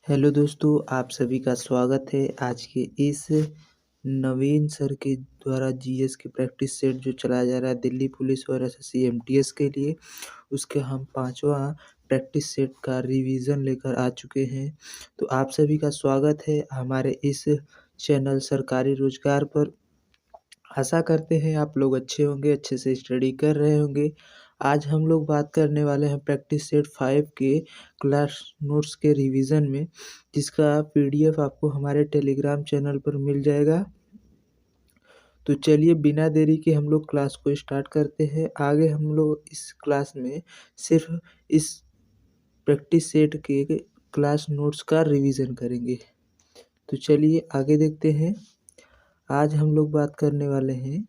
Hello दोस्तों, आप सभी का स्वागत है आज के इस नवीन सर के द्वारा जीएस की प्रैक्टिस सेट जो चलाया जा रहा है दिल्ली पुलिस और एसएससी एमटीएस के लिए। उसके हम पांचवा प्रैक्टिस सेट का रिवीजन लेकर आ चुके हैं। तो आप सभी का स्वागत है हमारे इस चैनल सरकारी रोजगार पर। आशा करते हैं आप लोग अच्छे होंगे, अच्छे से स्टडी कर रहे होंगे। आज हम लोग बात करने वाले हैं प्रैक्टिस सेट 5 के क्लास नोट्स के रिवीजन में, जिसका पीडीएफ आपको हमारे टेलीग्राम चैनल पर मिल जाएगा। तो चलिए बिना देरी के हम लोग क्लास को स्टार्ट करते हैं। आगे हम लोग इस क्लास में सिर्फ इस प्रैक्टिस सेट के क्लास नोट्स का रिवीजन करेंगे। तो चलिए आगे देखते हैं। आज हम लोग बात करने वाले हैं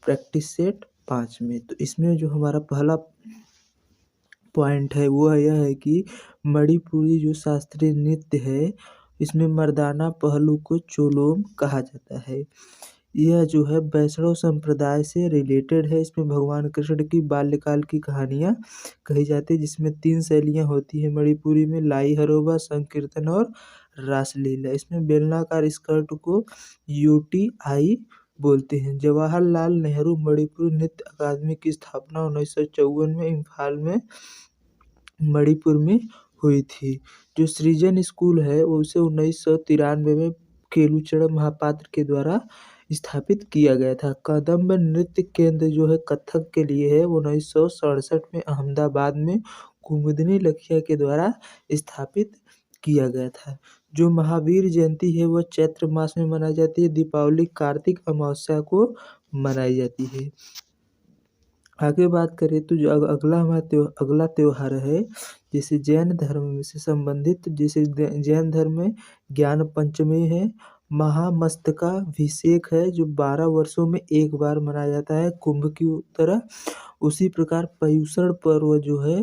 प्रैक्टिस सेट 5 में। तो इसमें जो हमारा पहला पॉइंट है वो यह है कि मणिपुरी जो शास्त्रीय नृत्य है, इसमें मर्दाना पहलू को चोलोम कहा जाता है। यह जो है वैष्णव संप्रदाय से रिलेटेड है। इसमें भगवान कृष्ण की बाल्यकाल की कहानियाँ कही जाती है, जिसमें 3 शैलियाँ होती हैं मणिपुरी में: लाई हरोबा, संकीर्तन और रासलीला। इसमें बेलनाकार स्कर्ट को यूटीआई बोलते हैं। जवाहरलाल नेहरू मणिपुर नृत्य अकादमी की स्थापना 1954 में इम्फाल में मणिपुर में हुई थी। जो सृजन स्कूल है वो उसे 1993 में केलुचरण महापात्र के द्वारा स्थापित किया गया था। कदम्ब नृत्य केंद्र जो है कथक के लिए है, वो 1967 में अहमदाबाद में कुमुदनी लखिया के द्वारा स्थापित किया गया था। जो महावीर जयंती है वह चैत्र मास में मनाई जाती है। दीपावली कार्तिक अमावस्या को मनाई जाती है। आगे बात करें तो जो अगला हमारा अगला त्योहार है, जैसे जैन धर्म से संबंधित, जैसे जैन धर्म में ज्ञान पंचमी है, महामस्तकाभिषेक है जो 12 वर्षों में एक बार मनाया जाता है कुंभ की तरह। उसी प्रकार पर्युषण पर्व जो है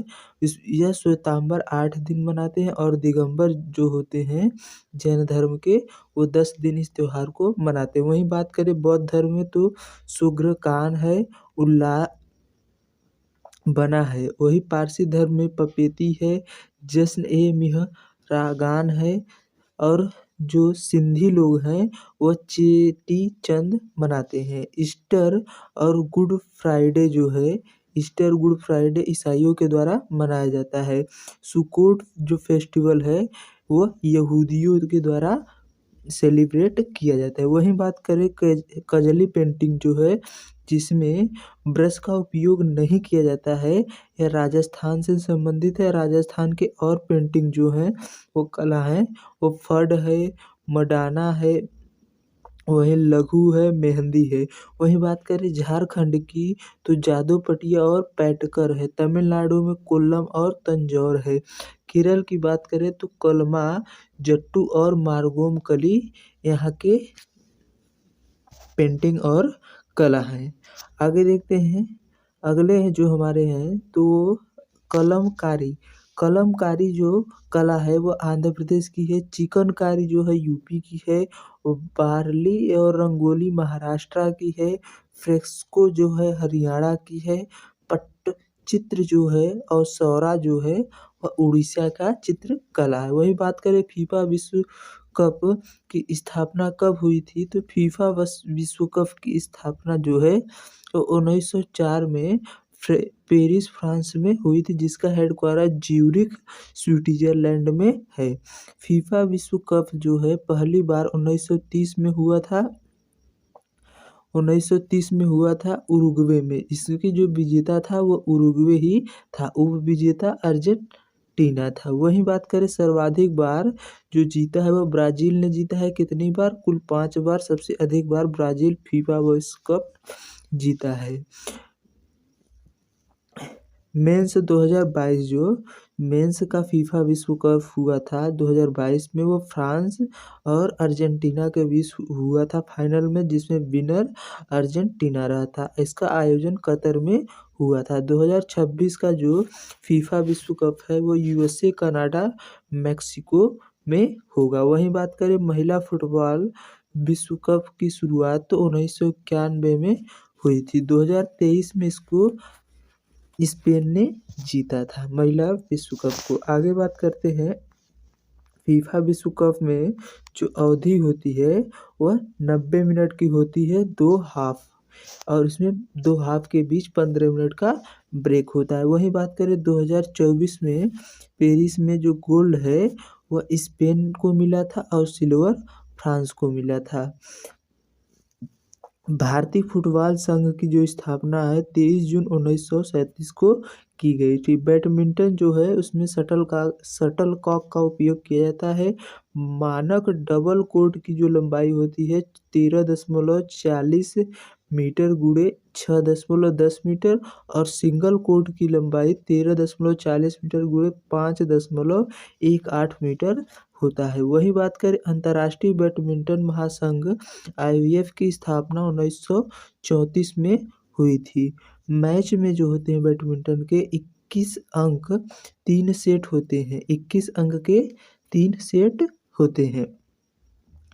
यह श्वेतांबर 8 दिन मनाते हैं, और दिगंबर जो होते हैं जैन धर्म के वो 10 दिन इस त्योहार को मनाते हैं। वहीं बात करें बौद्ध धर्म में तो शुग्रकान है, उल्लास बना है। वही पारसी धर्म में पपेती है, जश्न ए मिहरागान है, और जो सिंधी लोग हैं वह चेटी चंद मनाते हैं। ईस्टर और गुड फ्राइडे जो है, ईस्टर गुड फ्राइडे ईसाइयों के द्वारा मनाया जाता है। सुकोट जो फेस्टिवल है वो यहूदियों के द्वारा सेलिब्रेट किया जाता है। वहीं बात करें कजली पेंटिंग जो है, जिसमें ब्रश का उपयोग नहीं किया जाता है, यह राजस्थान से संबंधित है। राजस्थान के और पेंटिंग जो है वो कला है, वो फड है, मडाना है, वहीं लघु है, मेहंदी है। वहीं बात करें झारखंड की तो जादू पटिया और पैटकर है। तमिलनाडु में कोल्लम और तंजौर है। केरल की बात करें तो कलमा, जट्टू और मार्गोम कली यहाँ के पेंटिंग और कला है। आगे देखते हैं अगले जो हमारे हैं तो कलमकारी। कलमकारी जो कला है वो आंध्र प्रदेश की है। चिकनकारी जो है यूपी की है। वो बार्ली और रंगोली महाराष्ट्र की है। फ्रेस्को जो है हरियाणा की है। पट्टचित्र जो है और सौरा जो है वह उड़ीसा का चित्रकला है। वही बात करें फीफा विश्व कप की स्थापना कब हुई थी, तो फीफा विश्व कप की स्थापना जो है तो 1904 में पेरिस फ्रांस में हुई थी, जिसका हेडक्वार्टर ज्यूरिख स्विट्जरलैंड में है। फीफा विश्व कप जो है पहली बार 1930 में हुआ था। 1930 में हुआ था उरुग्वे में। इसकी जो विजेता था वो उरुग्वे ही था, उप विजेता अर्जेंटीना था। वहीं बात करें सर्वाधिक बार जो जीता है वो ब्राजील ने जीता है। कितनी बार? कुल 5 बार। सबसे अधिक बार ब्राजील फीफा विश्व कप जीता है। मेंस 2022 जो मेंस का फीफा विश्व कप हुआ था 2022 में, वो फ्रांस और अर्जेंटीना के बीच हुआ था फाइनल में, जिसमें विनर अर्जेंटीना रहा था। इसका आयोजन कतर में हुआ था। 2026 का जो फीफा विश्व कप है वो यूएसए, कनाडा, मेक्सिको में होगा। वहीं बात करें महिला फुटबॉल विश्व कप की शुरुआत तो 1991 में हुई थी। 2023 में इसको स्पेन ने जीता था महिला विश्व कप को। आगे बात करते हैं फीफा विश्व कप में जो अवधि होती है वह 90 मिनट की होती है, 2 हाफ, और इसमें 2 हाफ के बीच 15 मिनट का ब्रेक होता है। वहीं बात करें 2024 में पेरिस में जो गोल्ड है वह स्पेन को मिला था और सिल्वर फ्रांस को मिला था। भारतीय फुटबॉल संघ की जो स्थापना है 23 जून 1937 को की गई थी। बैडमिंटन जो है उसमें शटलकॉक का उपयोग किया जाता है। मानक डबल कोर्ट की जो लंबाई होती है 13.40 मीटर गुणे 6.10 मीटर और सिंगल कोर्ट की लंबाई 13.40 मीटर गुणे 5.18 मीटर होता है। वही बात करें अंतर्राष्ट्रीय बैडमिंटन महासंघ IBF की स्थापना 1934 में हुई थी। मैच में जो होते हैं बैडमिंटन के 21 अंक 3 सेट होते हैं, 21 अंक के 3 सेट होते हैं।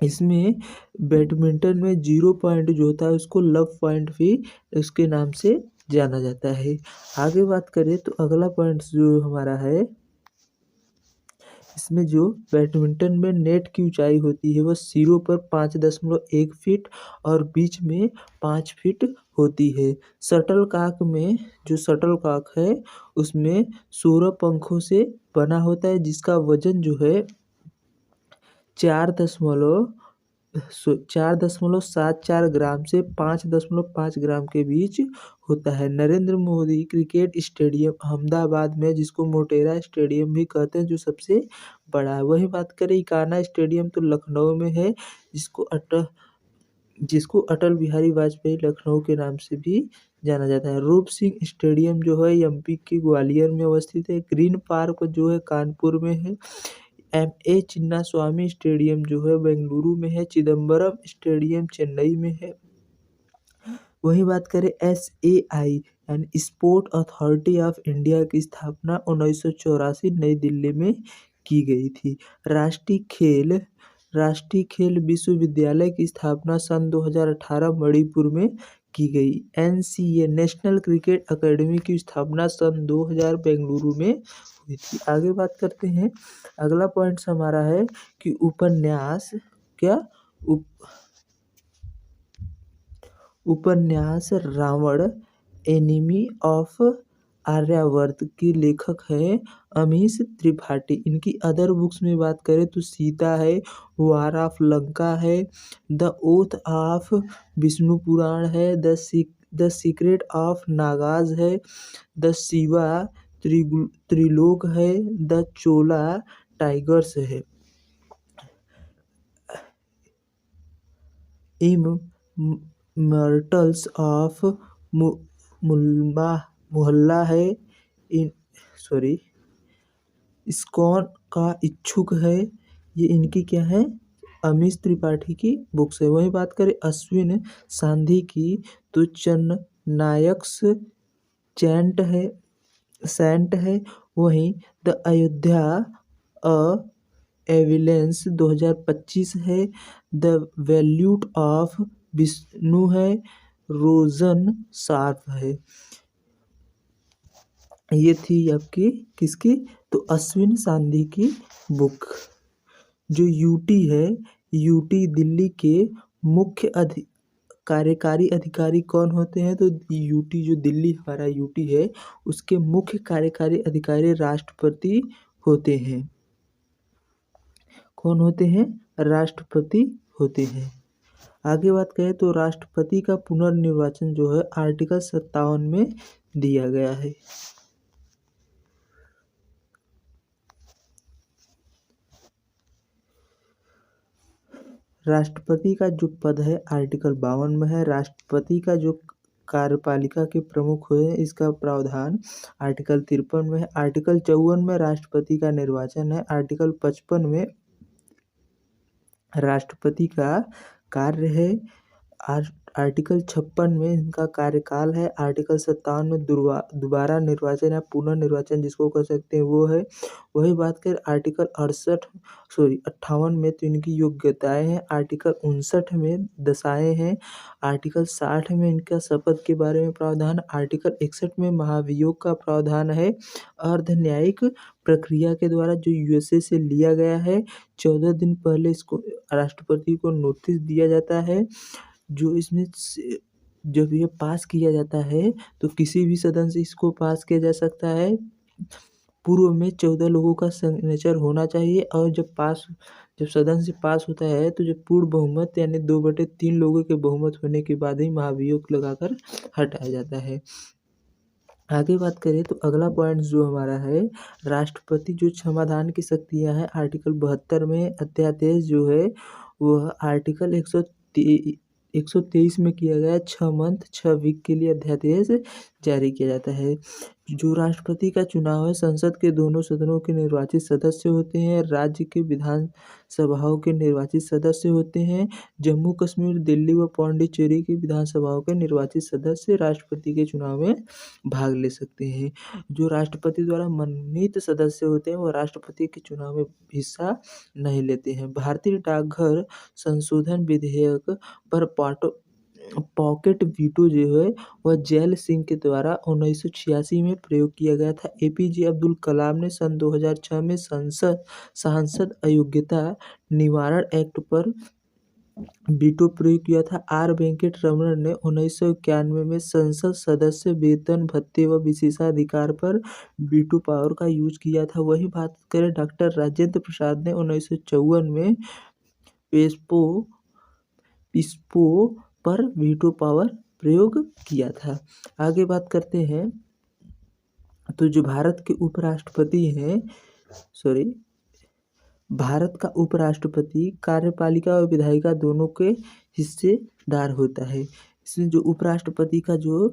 इसमें बैडमिंटन में 0 पॉइंट जो होता है उसको लव पॉइंट भी उसके नाम से जाना जाता है। आगे बात करें तो अगला पॉइंट जो हमारा है, इसमें जो बैडमिंटन में नेट की ऊंचाई होती है वह सिरों पर 5.1 फीट और बीच में 5 फीट होती है। शटलकॉक में जो शटलकॉक है उसमें 16 पंखों से बना होता है जिसका वजन जो है 4.74 ग्राम से 5.5 ग्राम के बीच होता है। नरेंद्र मोदी क्रिकेट स्टेडियम अहमदाबाद में, जिसको मोटेरा स्टेडियम भी कहते हैं, जो सबसे बड़ा है। वही बात करें इकाना स्टेडियम तो लखनऊ में है, जिसको अटल बिहारी वाजपेयी लखनऊ के नाम से भी जाना जाता है। रूप सिंह स्टेडियम जो है MP के ग्वालियर में अवस्थित है। ग्रीन पार्क जो है कानपुर में है। MA चिन्नास्वामी स्टेडियम जो है बेंगलुरु में है। चिदम्बरम स्टेडियम चेन्नई में है। वही बात करें SAI यानी स्पोर्ट अथॉरिटी ऑफ इंडिया की स्थापना 1984 नई दिल्ली में की गई थी। राष्ट्रीय खेल विश्वविद्यालय की स्थापना सन 2018 मणिपुर में की गई। NCA नेशनल क्रिकेट अकेडमी की स्थापना सन 2000 बेंगलुरु में हुई थी। आगे बात करते हैं, अगला पॉइंट हमारा है कि उपन्यास रावण एनिमी ऑफ आर्यावर्त की लेखक है अमीश त्रिपाठी। इनकी अदर बुक्स में बात करें तो सीता है, वार ऑफ लंका है, द ओथ ऑफ विष्णु पुराण है, द सीक्रेट ऑफ नागाज है, द शिवा त्रिलोक है, द चोला टाइगर्स है। इमॉर्टल्स ऑफ मोहल्ला है, इस्कॉन का इच्छुक है। ये इनकी क्या है, अमीश त्रिपाठी की बुक्स है। वही बात करें अश्विन सांधी की तो जननायक्स सेंट है। वहीं द अयोध्या एविलेंस 2025 है। द वैल्यूट ऑफ विष्णु है, रोजन शार्प है। ये थी आपकी किसकी, तो अश्विन सांधी की बुक। जो यूटी है, यूटी दिल्ली के मुख्य कार्यकारी अधिकारी कौन होते हैं, तो यूटी जो दिल्ली हमारा यूटी है उसके मुख्य कार्यकारी अधिकारी राष्ट्रपति होते हैं। कौन होते हैं, राष्ट्रपति होते हैं। आगे बात करें तो राष्ट्रपति का पुनर्निर्वाचन जो है आर्टिकल 57 में दिया गया है। राष्ट्रपति का जो पद है आर्टिकल 52 में है। राष्ट्रपति का जो कार्यपालिका के प्रमुख हुए इसका प्रावधान आर्टिकल 53 में है। आर्टिकल 54 में राष्ट्रपति का निर्वाचन है। आर्टिकल 55 में राष्ट्रपति का कार्य है। आर्टिकल 56 में इनका कार्यकाल है। आर्टिकल 57 में दोबारा निर्वाचन या पुनर्निर्वाचन जिसको कह सकते हैं वो है। वही बात करें आर्टिकल 58 में तो इनकी योग्यताएं हैं। आर्टिकल 59 में दशाएं हैं। आर्टिकल 60 में इनका शपथ के बारे में प्रावधान। आर्टिकल 61 में महाभियोग का प्रावधान है। अर्ध न्यायिक प्रक्रिया के द्वारा जो यूएसए से लिया गया है, 14 दिन पहले इसको राष्ट्रपति को नोटिस दिया जाता है। जो इसमें जब ये पास किया जाता है तो किसी भी सदन से इसको पास किया जा सकता है। पूर्व में 14 लोगों का सिग्नेचर होना चाहिए और जब सदन से पास होता है तो जब पूर्ण बहुमत यानी 2/3 लोगों के बहुमत होने के बाद ही महाभियोग लगाकर हटाया जाता है। आगे बात करें तो अगला पॉइंट जो हमारा है, राष्ट्रपति जो क्षमादान की शक्तियां हैं, आर्टिकल 72 में अध्यादेश जो है वह आर्टिकल 123 में किया गया। 6 मंथ 6 वीक के लिए अध्यादेश जारी किया जाता है। जो राष्ट्रपति का चुनाव है, संसद के दोनों सदनों के निर्वाचित सदस्य होते हैं। राज्य के विधान सभाओं के निर्वाचित सदस्य होते हैं। जम्मू कश्मीर, दिल्ली व पौंडीचेरी की विधानसभाओं के निर्वाचित सदस्य राष्ट्रपति के चुनाव में भाग ले सकते हैं। जो राष्ट्रपति द्वारा मनोनीत सदस्य होते हैं वो राष्ट्रपति के चुनाव में हिस्सा नहीं लेते हैं। भारतीय डाकघर संशोधन विधेयक पर पॉकेट वीटो जो है वह जैल सिंह के द्वारा 1986 में प्रयोग किया गया था। एपीजे अब्दुल कलाम ने सन 2006 में सांसद अयोग्यता निवारण एक्ट पर वीटो प्रयोग किया था। आर वेंकट रमन ने 1991 में संसद सदस्य वेतन भत्ते व विशेषाधिकार पर वीटो पावर का यूज किया था। वही बात करें डॉक्टर राजेंद्र प्रसाद ने 1954 में पिस्पो पर वीटो पावर प्रयोग किया था। आगे बात करते हैं तो जो भारत के उपराष्ट्रपति हैं, भारत का उपराष्ट्रपति कार्यपालिका और विधायिका दोनों के हिस्सेदार होता है। इसमें जो उपराष्ट्रपति का जो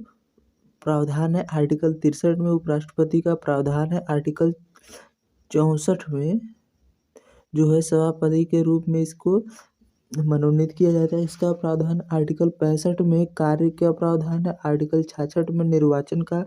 प्रावधान है, आर्टिकल 63 में उपराष्ट्रपति का प्रावधान है। आर्टिकल 64 में जो है सभापति के रूप में इसको मनोनीत किया जाता है। इसका प्रावधान आर्टिकल 65 में कार्य का प्रावधान है। आर्टिकल 66 में निर्वाचन का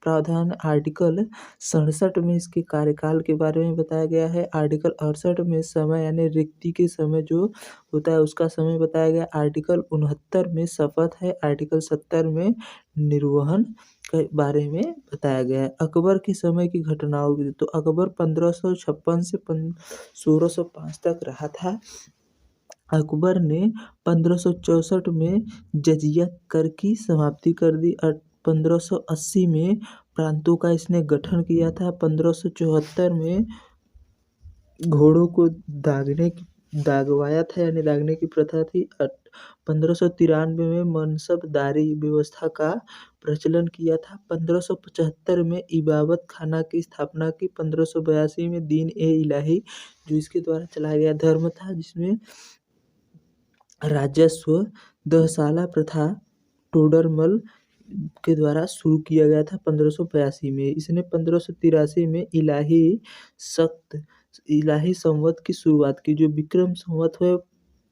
प्रावधान। आर्टिकल 67 में इसके कार्यकाल के बारे में बताया गया है। आर्टिकल 68 में समय यानी रिक्ति के समय जो होता है उसका समय बताया गया। आर्टिकल 69 में शपथ है। आर्टिकल 70 में निर्वहन के बारे में बताया गया है। अकबर के समय की घटनाओं की तो अकबर 1556 से 1605 तक रहा था। अकबर ने 1564 में जजिया कर की समाप्ति कर दी। 1580 में प्रांतों का इसने गठन किया था। 1574 में घोड़ों को दागवाया था यानी दागने की प्रथा थी। 1593 में मनसबदारी व्यवस्था का प्रचलन किया था। 1575 में इबादत खाना की स्थापना की। 1582 में दीन ए इलाही जो इसके द्वारा चलाया गया धर्म था, जिसमें राजस्व दहशाला प्रथा टोडरमल के द्वारा शुरू किया गया था 1582 में। इसने 1583 में इलाही संवत की शुरुआत की। जो विक्रम संवत है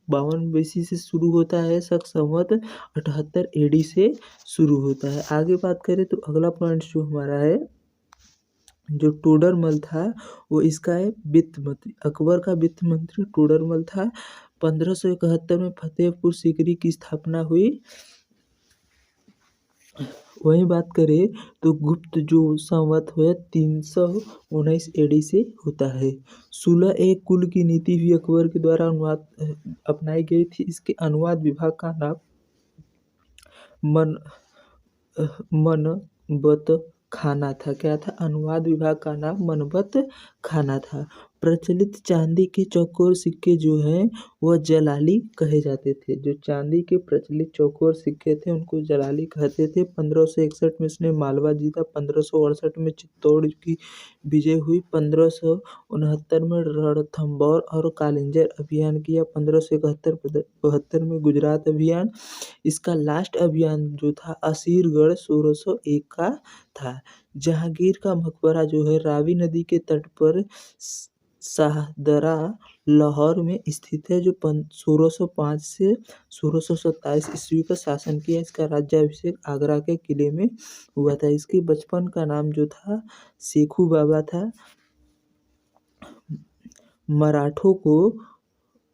52 BC से शुरू होता है। शक संवत 78 AD से शुरू होता है। आगे बात करें तो अगला पॉइंट जो हमारा है, जो टोडरमल था वो इसका है वित्त मंत्री। अकबर का वित्त मंत्री टोडरमल था। 1571 में फतेहपुर सीकरी की स्थापना हुई। वही बात करें तो गुप्त जो संवत है 319 AD से होता है। 16 कुल की नीति भी अकबर के द्वारा अपनाई गई थी। इसके अनुवाद विभाग का नाम मनबत खाना था। क्या था? अनुवाद विभाग का नाम मनबत खाना था। प्रचलित चांदी के चौकोर सिक्के जो हैं वह जलाली कहे जाते थे। जो चांदी के प्रचलित चौकोर सिक्के थे उनको जलाली कहते थे। 1561 में इसने मालवा जीता। 1568 में चित्तौड़ की विजय हुई। 1569 में रणथंभौर और कालिंजर अभियान किया। 1571-72 में गुजरात अभियान। इसका लास्ट अभियान जो था असीरगढ़ 1601 का था। जहांगीर का मकबरा जो है रावी नदी के तट पर शाहदरा लाहौर में स्थित है, जो 1605 से 1627 ईस्वी का शासन किया। इसका राज्याभिषेक आगरा के किले में हुआ था। इसके बचपन का नाम जो था शेखू बाबा था। मराठों को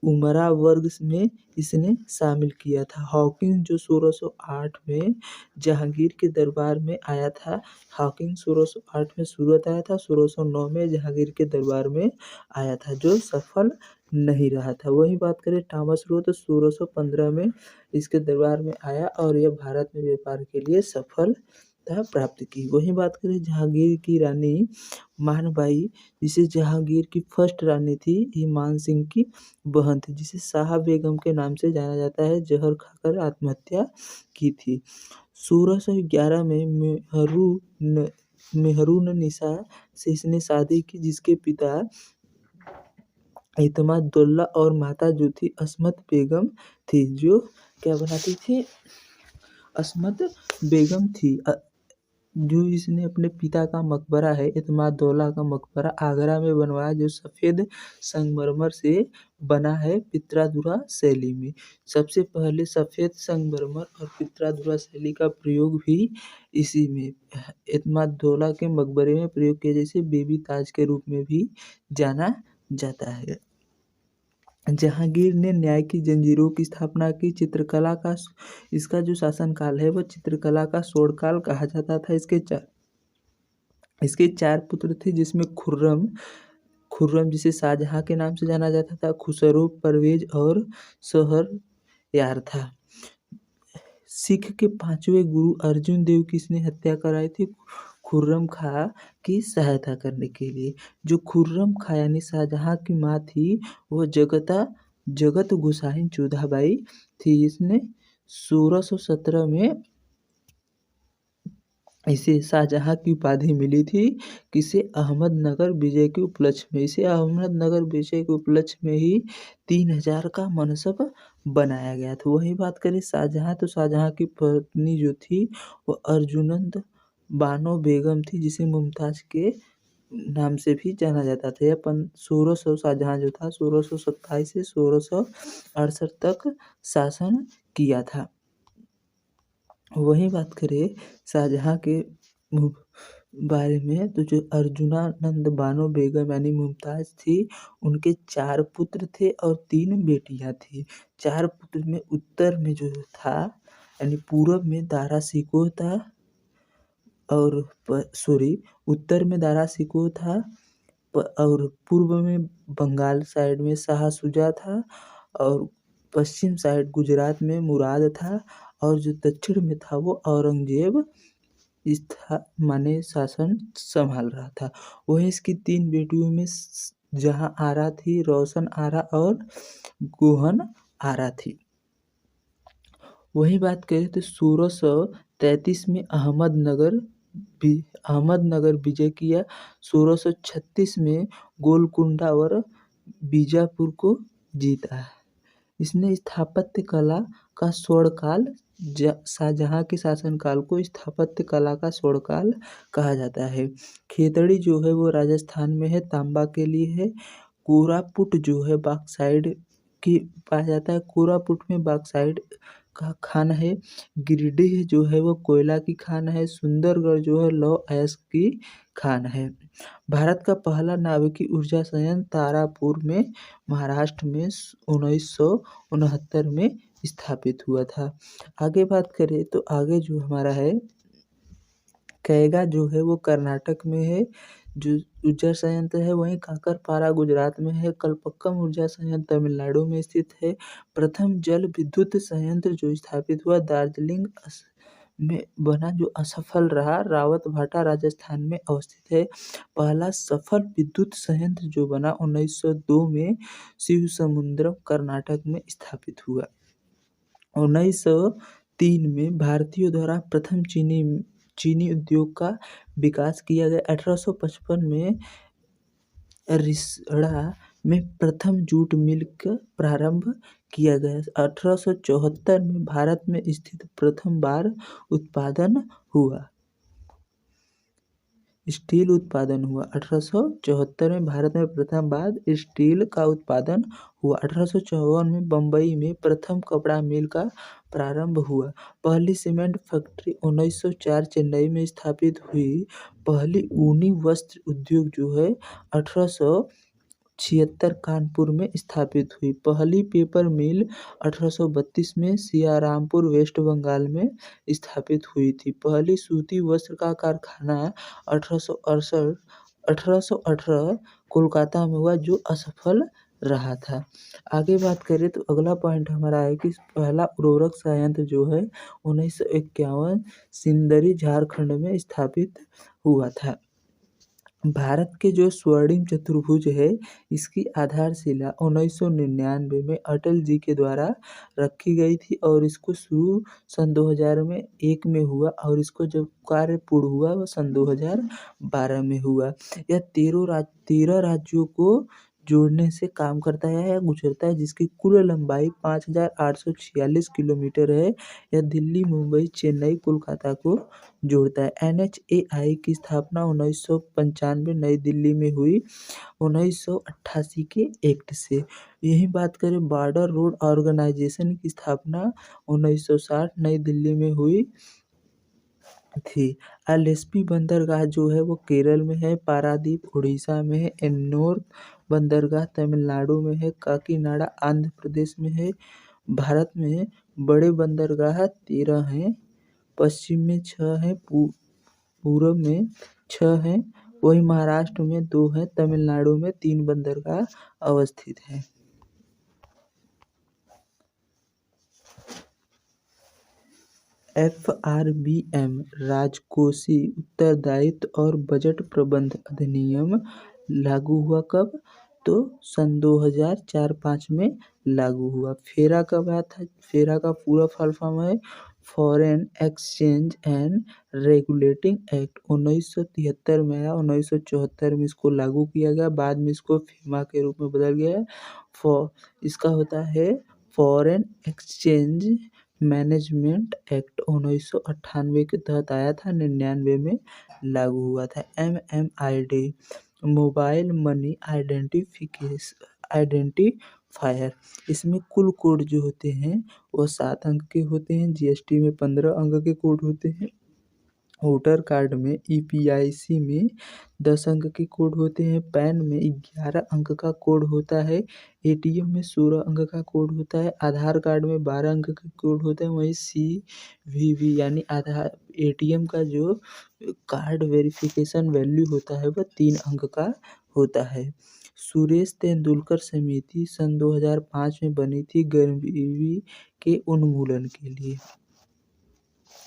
उमरा वर्ग में इसने शामिल किया था। हॉकिंस जो 1608 में जहांगीर के दरबार में आया था। हॉकिंस 1608 में सूरत आया था, 1609 में जहांगीर के दरबार में आया था, जो सफल नहीं रहा था। वही बात करें थॉमस रो, तो 1615 में इसके दरबार में आया और यह भारत में व्यापार के लिए सफलता प्राप्त की। वही बात करें जहांगीर की रानी मानबाई, जिसे जहांगीर की फर्स्ट रानी थी, ये मान सिंह की बहन थी, जिसे शाह बेगम के नाम से जाना जाता है, जहर खाकर आत्महत्या की थी। 1611 में मेहरुन्निसा से इसने शादी की, जिसके पिता इतमादुल्ला और माता जो थी अस्मत बेगम थी, जो क्या बनाती थी, अस्मत बेगम थी। जो इसने अपने पिता का मकबरा है, इतमादुल्ला का मकबरा आगरा में बनवाया, जो सफ़ेद संगमरमर से बना है, पित्रादुरा शैली में। सबसे पहले सफ़ेद संगमरमर और पित्रादुरा शैली का प्रयोग भी इसी में इतमादुल्ला के मकबरे में प्रयोग किया, जैसे बेबी ताज के रूप में भी जाना जाता है। जहांगीर ने न्याय की जंजीरों की स्थापना की। चित्रकला का इसका जो शासनकाल है वह चित्रकला का स्वर्णकाल कहा जाता था। इसके चार पुत्र थे, जिसमें खुर्रम जिसे शाहजहां के नाम से जाना जाता था, खुसरो, परवेज और शहरयार था। सिख के पांचवें गुरु अर्जुन देव की इसने हत्या कराई थी, खुर्रम खां की सहायता करने के लिए। जो खुर्रम खां यानी शाहजहां की माँ थी, वह जगत गोसाई जोधाबाई थी। इसने 1617 में इसे शाहजहां की उपाधि मिली थी। किसे? अहमदनगर विजय के उपलक्ष्य में। इसे अहमदनगर विजय के उपलक्ष्य में ही 3000 का मनसब बनाया गया था। वही बात करें शाहजहां, तो शाहजहां की पत्नी जो थी वो अर्जुनंद बानो बेगम थी, जिसे मुमताज के नाम से भी जाना जाता था। यह 1600 शाहजहां जो था 1627 से 1668 तक शासन किया था। वही बात करें शाहजहां के बारे में, तो जो अर्जुनानंद बानो बेगम यानी मुमताज थी, उनके 4 पुत्र थे और 3 बेटियां थी। 4 पुत्र में उत्तर में जो था यानी पूरब में दारा शिकोह था और उत्तर में दारा शिकोह था और पूर्व में बंगाल साइड में शाह शुजा था और पश्चिम साइड गुजरात में मुराद था और जो दक्षिण में था वो औरंगजेब माने शासन संभाल रहा था। वही इसकी 3 बेटियों में जहाँ आरा थी, रोशन आरा और गोहन आरा थी। वही बात करें तो 1633 में अहमदनगर विजय किया। 1636 में गोलकुंडा और बीजापुर को जीता। इसने स्थापत्य कला का स्वर्णकाल, शाहजहां के शासनकाल को स्थापत्य कला का स्वर्णकाल कहा जाता है। खेतड़ी जो है वो राजस्थान में है, तांबा के लिए है। कोरापुट जो है बॉक्साइट की पाया जाता है, कोरापुट में बॉक्साइट का खान है। गिरिडीह जो है वो कोयला की खान है। सुंदरगढ़ जो है लौह अयस्क की खान है। भारत का पहला नाभिकीय ऊर्जा संयंत्र तारापुर में महाराष्ट्र में 1969 में स्थापित हुआ था। आगे बात करें तो आगे जो हमारा है कैगा जो है वो कर्नाटक में है। जो ऊर्जा संयंत्र है वहीं काकरपारा गुजरात में है। कलपक्कम ऊर्जा संयंत्र तमिलनाडु में स्थित है। प्रथम जल विद्युत संयंत्र जो स्थापित हुआ दार्जिलिंग में बना, जो असफल रहा। रावतभाटा राजस्थान में अवस्थित है। पहला सफल विद्युत संयंत्र जो बना 1902 में शिवसमुद्रम कर्नाटक में स्थापित हुआ। 1903 में भारतीयों द्वारा प्रथम चीनी उद्योग का विकास किया गया। 1855 में रिसड़ा में प्रथम जूट मिल का प्रारंभ किया गया। 1874 में भारत में स्थित प्रथम बार उत्पादन हुआ। स्टील उत्पादन हुआ 1874 में भारत में प्रथम बार स्टील का उत्पादन हुआ। 1854 में बम्बई में प्रथम कपड़ा मिल का प्रारंभ हुआ। पहली सीमेंट फैक्ट्री 1904 चेन्नई में स्थापित हुई। पहली ऊनी वस्त्र उद्योग जो है 1876 कानपुर में स्थापित हुई। पहली पेपर मिल 1832 में सियारामपुर वेस्ट बंगाल में स्थापित हुई थी। पहली सूती वस्त्र का कारखाना 1818 कोलकाता में हुआ जो असफल रहा था। आगे बात करें तो अगला पॉइंट हमारा है कि पहला उर्वरक संयंत्र जो है 1951 सिंदरी झारखंड में स्थापित हुआ था। भारत के जो स्वर्णिम चतुर्भुज है इसकी आधारशिला 1999 में अटल जी के द्वारा रखी गई थी और इसको शुरू सन 2001 में हुआ और इसको जब कार्य पूर्ण हुआ वो सन 2012 में हुआ। यह 13 राज्यों को जोड़ने से काम करता है या गुजरता है, जिसकी कुल लंबाई 5846 किलोमीटर है। यह दिल्ली, मुंबई, चेन्नई, कोलकाता को जोड़ता है। NHAI की स्थापना 1995 नई दिल्ली में हुई 1988 के एक्ट से। यही बात करें बॉर्डर रोड ऑर्गेनाइजेशन की स्थापना 1960 नई दिल्ली में हुई थी। एलएसपी बंदरगाह जो है वो केरल में है, पारादीप उड़ीसा में है, एन्नोर बंदरगाह तमिलनाडु में है, काकीनाडा आंध्र प्रदेश में है। भारत में बड़े बंदरगाह 13 हैं, पश्चिम में 6 हैं, पूर्व में 6 हैं, वही महाराष्ट्र में 2 हैं, तमिलनाडु में 3 बंदरगाह अवस्थित हैं। FRBM राजकोषीय उत्तरदायित्व और बजट प्रबंध अधिनियम लागू हुआ कब? तो सन 2004-05 में लागू हुआ। फेरा कब आया था? फेरा का पूरा फुल फॉर्म है foreign exchange and regulating act. 1973 में आया, 1974 में इसको लागू किया गया, बाद में इसको फीमा के रूप में बदल गया। इसका होता है फॉरेन एक्सचेंज मैनेजमेंट एक्ट 1998 के तहत आया था, 99 में लागू हुआ था। MMID मोबाइल मनी आइडेंटिफायर, इसमें कुल कोड जो होते हैं वो 7 अंक के होते हैं, GST में 15 अंक के कोड होते हैं, वोटर कार्ड में EPIC में 10 अंक के कोड होते हैं, पैन में 11 अंक का कोड होता है, ATM में 16 अंक का कोड होता है, आधार कार्ड में 12 अंक का कोड होता है। वहीं CVV यानी आधार ATM का जो कार्ड वेरिफिकेशन वैल्यू होता है वह 3 अंक का होता है। सुरेश तेंदुलकर समिति सन 2005 में बनी थी गरीबी के उन्मूलन के लिए।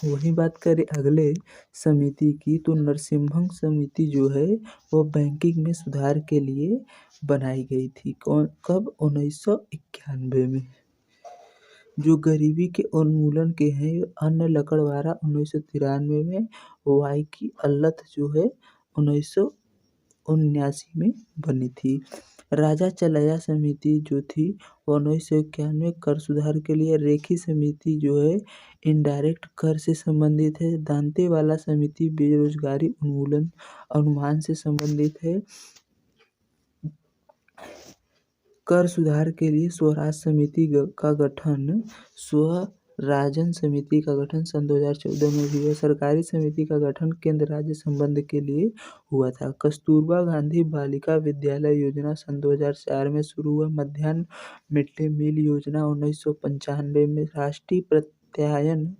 वही बात करें अगले समिति की तो नरसिम्हम समिति जो है वो बैंकिंग में सुधार के लिए बनाई गई थी। कब? 1991 में। जो गरीबी के उन्मूलन के हैं अन्न लकड़वारा 1993 में, वाई की अल्लत जो है 1979 में बनी थी। राजा चलैया समिति जो थी वो 1991 कर सुधार के लिए। रेखी समिति जो है इनडायरेक्ट कर से संबंधित है। दांतेवाला समिति बेरोजगारी उन्मूलन अनुमान से संबंधित है। कर सुधार के लिए स्वराज समिति का गठन स्वराजन समिति का गठन सन 2014 में भी है। सरकारी समिति का गठन केंद्र राज्य संबंध के लिए हुआ था। कस्तूरबा गांधी बालिका विद्यालय योजना सन 2004 में शुरू हुआ। मध्याह्न मिड डे मील योजना 1995 में। राष्ट्रीय प्रत्यायन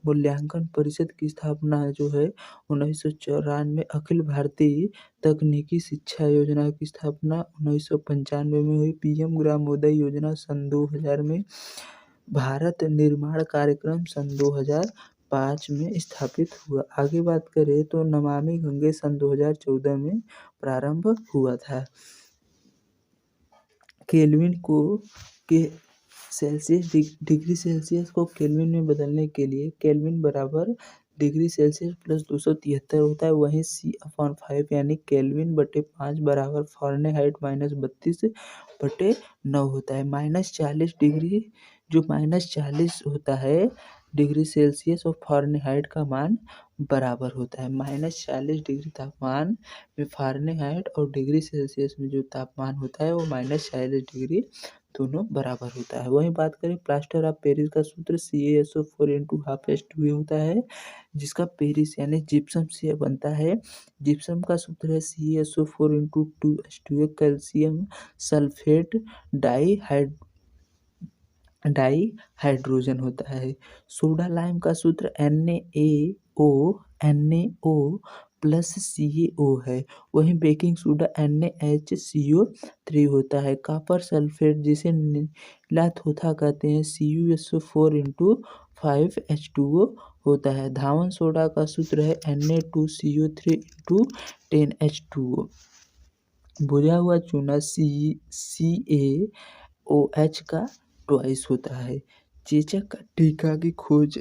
मूल्यांकन परिषद की स्थापना जो है 1994। अखिल भारतीय तकनीकी शिक्षा योजना की स्थापना 1995 में हुई। PM ग्रामोदय योजना सन 2000 में। भारत निर्माण कार्यक्रम सन 2005 में स्थापित हुआ। आगे बात करें तो नमामि गंगे सन 2014 में प्रारंभ हुआ था। केल्विन को डिग्री सेल्सियस को केल्विन में बदलने के लिए केल्विन बराबर डिग्री सेल्सियस प्लस 273 होता है। वहीं C/5 यानी केल्विन बटे 5 बराबर फ़ारेनहाइट -32/9 होता है। -40 डिग्री जो -40 होता है डिग्री सेल्सियस और फ़ारेनहाइट का मान बराबर होता है। -40 डिग्री तापमान में फ़ारेनहाइट और डिग्री सेल्सियस में जो तापमान होता है वो -40 डिग्री दोनों बराबर होता है। वहीं बात करें प्लास्टर ऑफ पेरिस का सूत्र CaSO4 × हाफ H2O होता है, जिसका पेरिस यानी जिप्सम से बनता है। जिप्सम का सूत्र है CaSO4 × 2H2O, calcium sulphate dihydrogen होता है। सोडा लाइम का सूत्र NaO प्लस CaO है। वहीं बेकिंग सोडा NaHCO3 होता है। कॉपर सल्फेट जिसे नीला थोथा कहते हैं CuSO4 × 5H2O होता है। धावन सोडा का सूत्र है Na2CO3 × 10H2O। बुझा हुआ चूना CaOH का ट्वाइस होता है। चेचक का टीका की खोज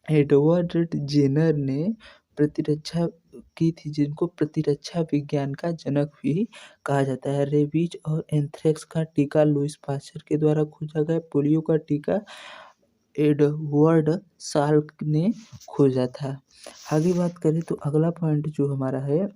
एडवर्ड जेनर ने प्रतिरक्षा की थी, जिनको प्रतिरक्षा विज्ञान का जनक भी कहा जाता है। रेबीज और एंथ्रेक्स का टीका लुईस पास्चर के द्वारा खोजा गया। पोलियो का टीका एडवर्ड साल्क ने खोजा था। आगे बात करें तो अगला पॉइंट जो हमारा है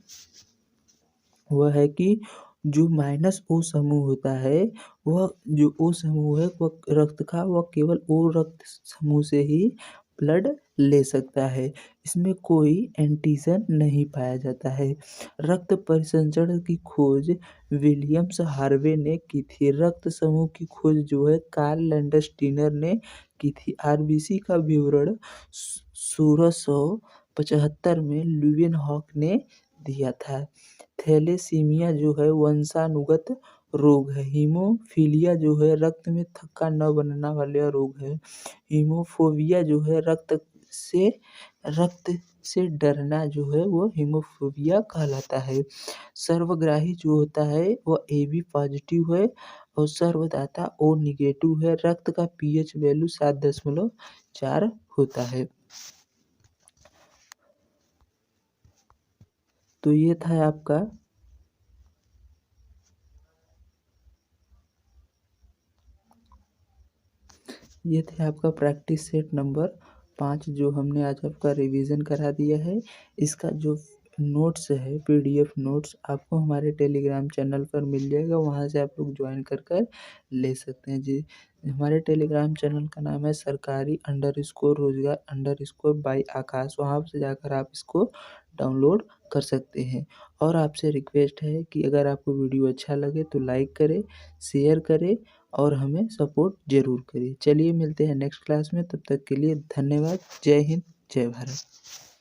वह है कि जो -O समूह होता है, वह जो O समूह है वह रक्त का वह केवल O रक्त समूह से ही ब्लड ले सकता है। इसमें कोई एंटीजन नहीं पाया जाता है। रक्त परिसंचरण की खोज विलियम्स हार्वे ने की थी। रक्त समूह की खोज जो है कार्ल लैंडस्टीनर ने की थी। RBC का विवरण 1675 में ल्यूवेनहॉक ने दिया था। थैलेसीमिया जो है वंशानुगत रोग है। हीमोफीलिया जो है रक्त में थक्का न बनना वाला रोग है। हीमोफोबिया जो है रक्त से डरना जो है वो हीमोफोबिया कहलाता है। सर्वग्राही जो होता है वह AB पॉजिटिव है और सर्वदाता O निगेटिव है। रक्त का pH वैल्यू 7.4 होता है। तो ये था आपका प्रैक्टिस सेट नंबर 5 जो हमने आज आपका रिवीजन करा दिया है। इसका जो नोट्स है PDF नोट्स आपको हमारे टेलीग्राम चैनल पर मिल जाएगा, वहाँ से आप लोग ज्वाइन कर ले सकते हैं जी। हमारे टेलीग्राम चैनल का नाम है सरकारी_रोजगार_बाई आकाश। वहाँ से जाकर आप इसको डाउनलोड कर सकते हैं। और आपसे रिक्वेस्ट है कि अगर आपको वीडियो अच्छा लगे तो लाइक करें, शेयर करें और हमें सपोर्ट ज़रूर करिए। चलिए मिलते हैं नेक्स्ट क्लास में, तब तक के लिए धन्यवाद। जय हिंद, जय भारत।